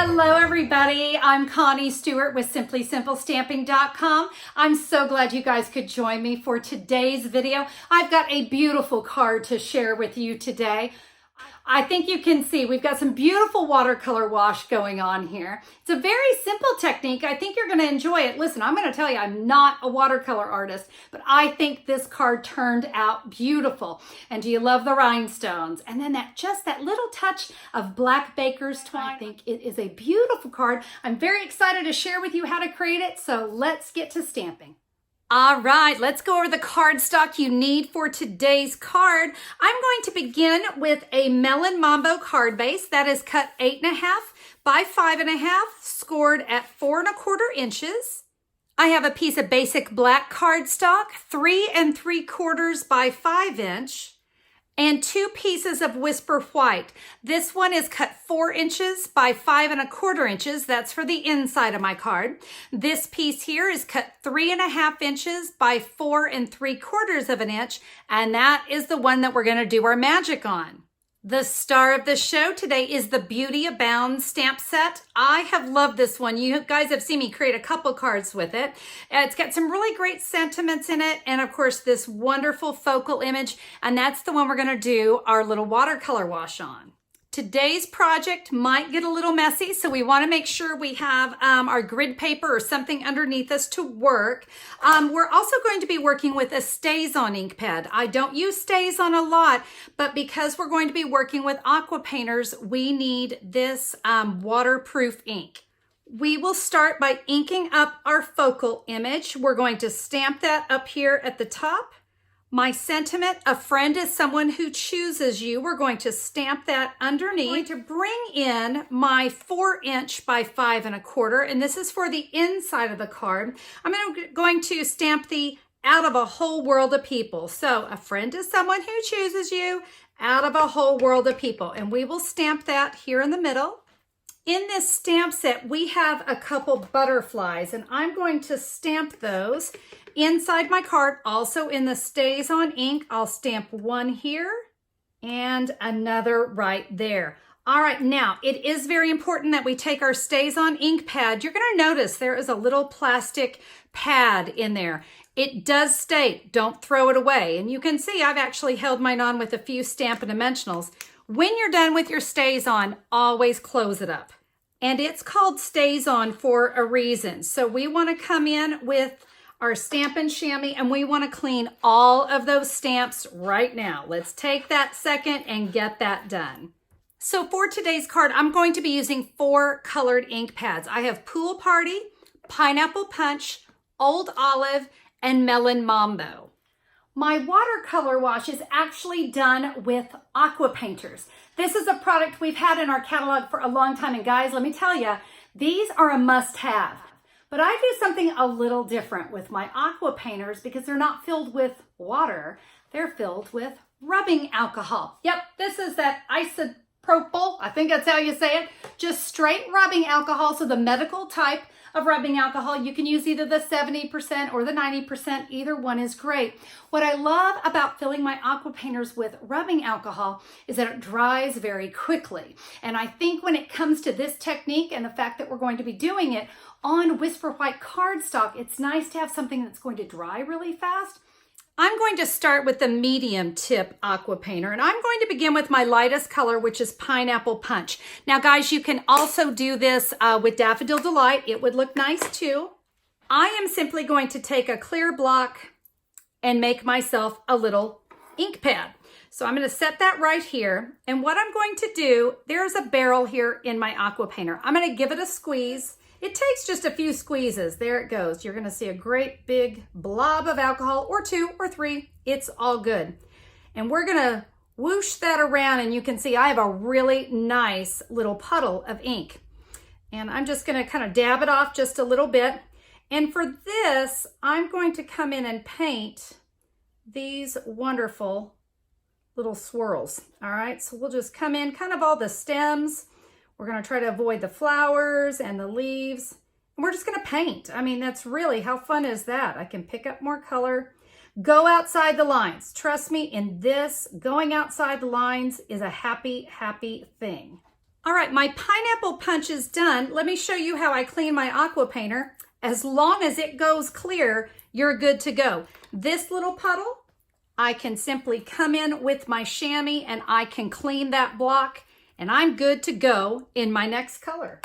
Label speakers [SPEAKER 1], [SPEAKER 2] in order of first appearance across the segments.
[SPEAKER 1] Hello everybody, I'm Connie Stewart with SimplySimpleStamping.com. I'm so glad you guys could join me for today's video. I've got a beautiful card to share with you today. I think you can see we've got some beautiful watercolor wash going on here. It's a very simple technique. I think you're going to enjoy it. Listen, I'm going to tell you, I'm not a watercolor artist, but I think this card turned out beautiful. And do you love the rhinestones? And then just that little touch of black baker's twine. I think it is a beautiful card. I'm very excited to share with you how to create it. So let's get to stamping. All right, let's go over the cardstock you need for today's card. I'm going to begin with a Melon Mambo card base that is cut 8.5 by 5.5, scored at 4 1/4 inches. I have a piece of basic black cardstock, 3 3/4 by 5 inch, and 2 pieces of Whisper White. This one is cut 4 inches by 5 1/4 inches. That's for the inside of my card. This piece here is cut 3.5 inches by 4 3/4 inches, and that is the one that we're going to do our magic on. The star of the show today is the Beauty Abound stamp set. I have loved this one. You guys have seen me create a couple cards with it. It's got some really great sentiments in it, and of course this wonderful focal image, and that's the one we're going to do our little watercolor wash on. Today's project might get a little messy, so we want to make sure we have our grid paper or something underneath us to work. We're also going to be working with a StazOn ink pad. I don't use StazOn a lot, but because we're going to be working with Aqua painters, we need this waterproof ink. We will start by inking up our focal image. We're going to stamp that up here at the top. My sentiment, a friend is someone who chooses you. We're going to stamp that underneath. I'm going to bring in my 4 inch by 5 1/4, and this is for the inside of the card. I'm going to stamp the out of a whole world of people. So a friend is someone who chooses you out of a whole world of people. And we will stamp that here in the middle. In this stamp set, we have a couple butterflies, and I'm going to stamp those inside my card. Also in the StazOn ink, I'll stamp one here and another right there. All right, now it is very important that we take our StazOn ink pad. You're going to notice there is a little plastic pad in there. It does state, don't throw it away. And you can see I've actually held mine on with a few Stampin' Dimensionals. When you're done with your StazOn, always close it up. And it's called StazOn for a reason. So we want to come in with our Stampin' Chamois, and we want to clean all of those stamps right now. Let's take that second and get that done. So for today's card, I'm going to be using 4 colored ink pads. I have Pool Party, Pineapple Punch, Old Olive, and Melon Mambo. My watercolor wash is actually done with Aqua painters. This is a product we've had in our catalog for a long time, and guys, let me tell you, these are a must-have. But I do something a little different with my Aqua painters because they're not filled with water. They're filled with rubbing alcohol. Yep, this is that isopropyl, I think that's how you say it. Just straight rubbing alcohol, so the medical type of rubbing alcohol. You can use either the 70% or the 90%. Either one is great. What I love about filling my Aqua painters with rubbing alcohol is that it dries very quickly. And I think when it comes to this technique and the fact that we're going to be doing it on Whisper White cardstock, it's nice to have something that's going to dry really fast. I'm going to start with the medium tip Aqua painter, and I'm going to begin with my lightest color, which is Pineapple Punch. Now guys, you can also do this with Daffodil Delight. It would look nice too. I am simply going to take a clear block and make myself a little ink pad. So I'm going to set that right here, and what I'm going to do, there's a barrel here in my Aqua painter. I'm going to give it a squeeze. It takes just a few squeezes. There it goes. You're going to see a great big blob of alcohol, or 2 or 3. It's all good. And we're going to whoosh that around, and you can see I have a really nice little puddle of ink. And I'm just going to kind of dab it off just a little bit. And for this, I'm going to come in and paint these wonderful little swirls. All right, so we'll just come in kind of all the stems. We're going to try to avoid the flowers and the leaves. And we're just going to paint. I mean, that's really, how fun is that? I can pick up more color. Go outside the lines. Trust me, in this, going outside the lines is a happy, happy thing. All right, my pineapple punch is done. Let me show you how I clean my aqua painter. As long as it goes clear, you're good to go. This little puddle, I can simply come in with my chamois and I can clean that block, and I'm good to go in my next color.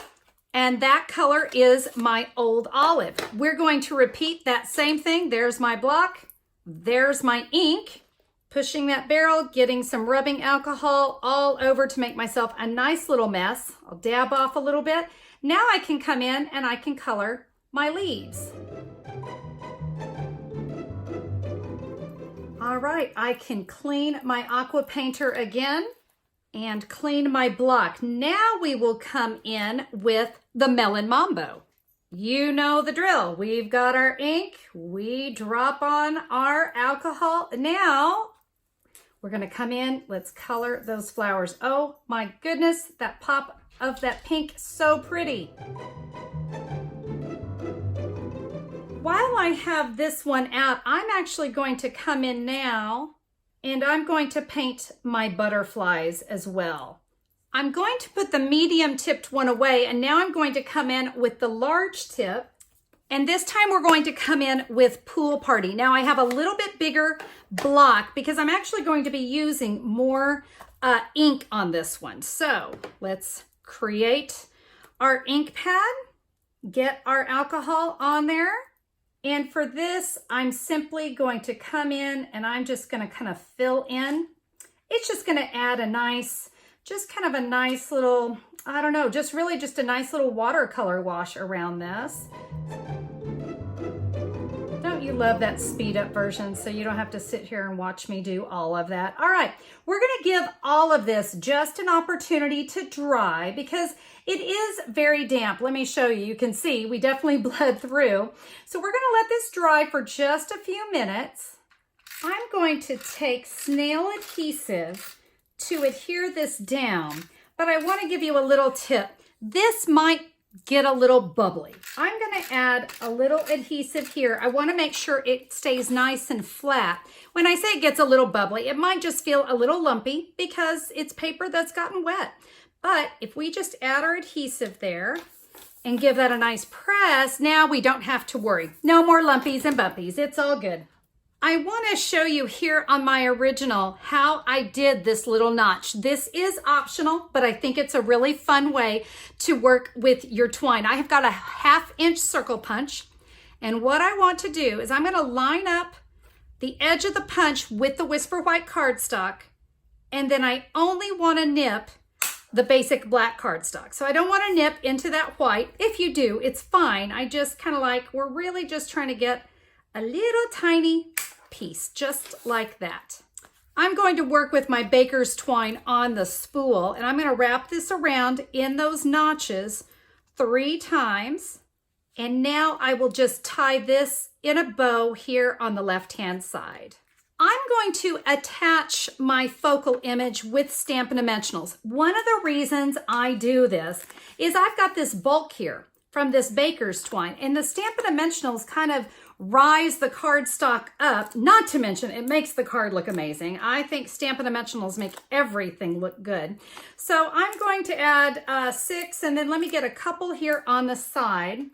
[SPEAKER 1] And that color is my old olive. We're going to repeat that same thing. There's my block, there's my ink. Pushing that barrel, getting some rubbing alcohol all over to make myself a nice little mess. I'll dab off a little bit. Now I can come in and I can color my leaves. All right, I can clean my aqua painter again and clean my block. Now we will come in with the melon mambo. You know the drill. We've got our ink. We drop on our alcohol. Now we're going to come in. Let's color those flowers. Oh my goodness, that pop of that pink, so pretty. While I have this one out, I'm actually going to come in now and I'm going to paint my butterflies as well. I'm going to put the medium tipped one away, and now I'm going to come in with the large tip. And this time we're going to come in with Pool Party. Now I have a little bit bigger block because I'm actually going to be using more ink on this one. So let's create our ink pad, get our alcohol on there. And for this, I'm simply going to come in and I'm just going to kind of fill in. It's just going to add a nice, just kind of a nice little, I don't know, just really just a nice little watercolor wash around this. Don't you love that speed up version so you don't have to sit here and watch me do all of that? All right, we're gonna give all of this just an opportunity to dry because it is very damp. Let me show you. You can see we definitely bled through. So we're gonna let this dry for just a few minutes. I'm going to take snail adhesive to adhere this down, but I want to give you a little tip. This might get a little bubbly. I'm going to add a little adhesive here. I want to make sure it stays nice and flat. When I say it gets a little bubbly, it might just feel a little lumpy because it's paper that's gotten wet. But if we just add our adhesive there and give that a nice press, now we don't have to worry. No more lumpies and bumpies. It's all good. I want to show you here on my original how I did this little notch. This is optional, but I think it's a really fun way to work with your twine. I have got a 1/2 inch circle punch, and what I want to do is I'm going to line up the edge of the punch with the Whisper White cardstock, and then I only want to nip the basic black cardstock. So I don't want to nip into that white. If you do, it's fine. I just kind of like, we're really just trying to get a little tiny piece, just like that. I'm going to work with my baker's twine on the spool, and I'm going to wrap this around in those notches 3 times. And now I will just tie this in a bow here on the left-hand side. I'm going to attach my focal image with Stampin' Dimensionals. One of the reasons I do this is I've got this bulk here from this baker's twine, and the Stampin' Dimensionals kind of rise the cardstock up, not to mention it makes the card look amazing. I think Stampin' Dimensionals make everything look good. So I'm going to add 6, and then let me get a couple here on the side.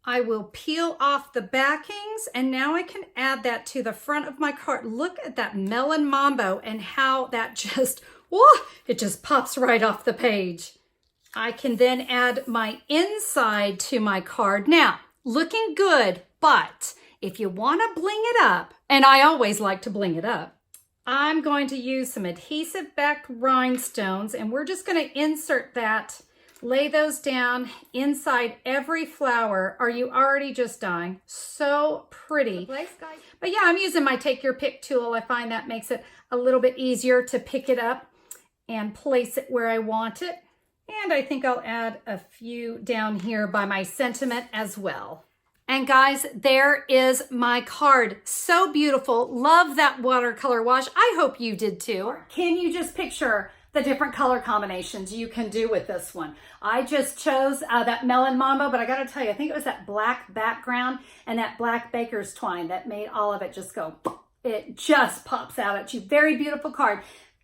[SPEAKER 1] I will peel off the backings, and now I can add that to the front of my card. Look at that melon mambo and how that just, whoa, it just pops right off the page. I can then add my inside to my card. Now, looking good, but if you want to bling it up, and I always like to bling it up, I'm going to use some adhesive-backed rhinestones, and we're just going to insert that, lay those down inside every flower. Are you already just dying? So pretty. But yeah, I'm using my Take Your Pick tool. I find that makes it a little bit easier to pick it up and place it where I want it. And I think I'll add a few down here by my sentiment as well. And guys, there is my card. So beautiful. Love that watercolor wash. I hope you did too. Can you just picture the different color combinations you can do with this one? I just chose that melon mambo, but I gotta tell you, I think it was that black background and that black baker's twine that made all of it just go, it just pops out at you. Very beautiful card.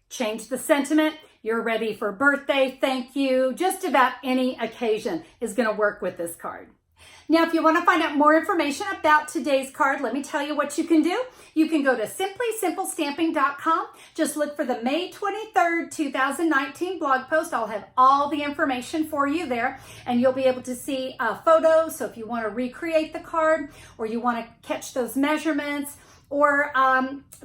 [SPEAKER 1] Change the sentiment. you're ready for birthday, thank you, just about any occasion is going to work with this card. Now, if you want to find out more information about today's card, let me tell you what you can do. You can go to simplysimplestamping.com. Just look for the May 23rd, 2019 blog post. I'll have all the information for you there, and you'll be able to see photos. So if you want to recreate the card, or you want to catch those measurements, or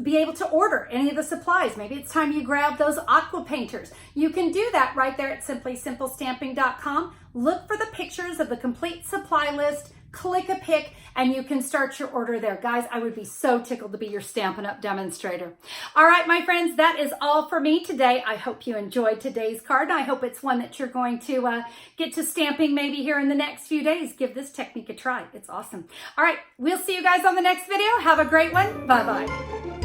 [SPEAKER 1] be able to order any of the supplies. Maybe it's time you grab those Aqua painters. You can do that right there at simplysimplestamping.com. Look for the pictures of the complete supply list, click a pick, and you can start your order there. Guys, I would be so tickled to be your Stampin' Up! Demonstrator. All right, my friends, that is all for me today. I hope you enjoyed today's card. I hope it's one that you're going to get to stamping maybe here in the next few days. Give this technique a try. It's awesome. All right, we'll see you guys on the next video. Have a great one. Bye-bye.